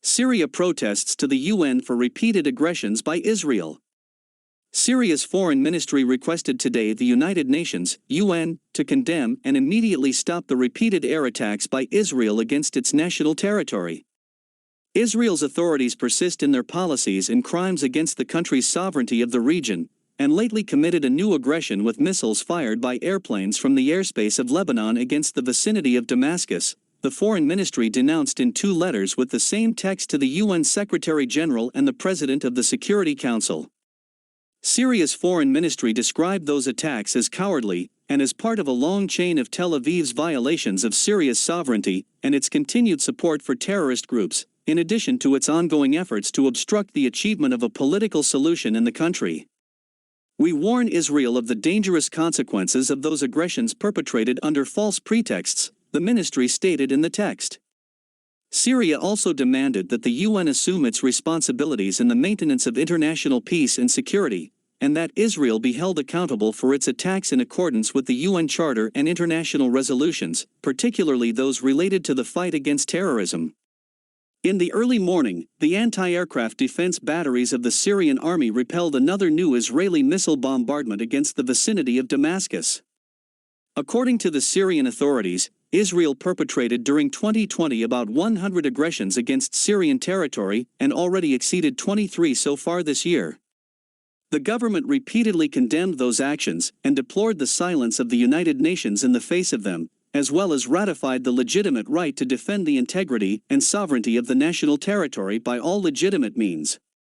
Syria protests to the UN for repeated aggressions by Israel. Syria's foreign ministry requested today the United Nations, UN, to condemn and immediately stop the repeated air attacks by Israel against its national territory. Israel's authorities persist in their policies and crimes against the country's sovereignty of the region, and lately committed a new aggression with missiles fired by airplanes from the airspace of Lebanon against the vicinity of Damascus, the foreign ministry denounced in 2 letters with the same text to the UN Secretary-General and the President of the Security Council. Syria's foreign ministry described those attacks as cowardly, and as part of a long chain of Tel Aviv's violations of Syria's sovereignty and its continued support for terrorist groups, in addition to its ongoing efforts to obstruct the achievement of a political solution in the country. We warn Israel of the dangerous consequences of those aggressions perpetrated under false pretexts, the ministry stated in the text. Syria also demanded that the UN assume its responsibilities in the maintenance of international peace and security, and that Israel be held accountable for its attacks in accordance with the UN Charter and international resolutions, particularly those related to the fight against terrorism. In the early morning, the anti-aircraft defense batteries of the Syrian army repelled another new Israeli missile bombardment against the vicinity of Damascus. According to the Syrian authorities, Israel perpetrated during 2020 about 100 aggressions against Syrian territory and already exceeded 23 so far this year. The government repeatedly condemned those actions and deplored the silence of the United Nations in the face of them, as well as ratified the legitimate right to defend the integrity and sovereignty of the national territory by all legitimate means.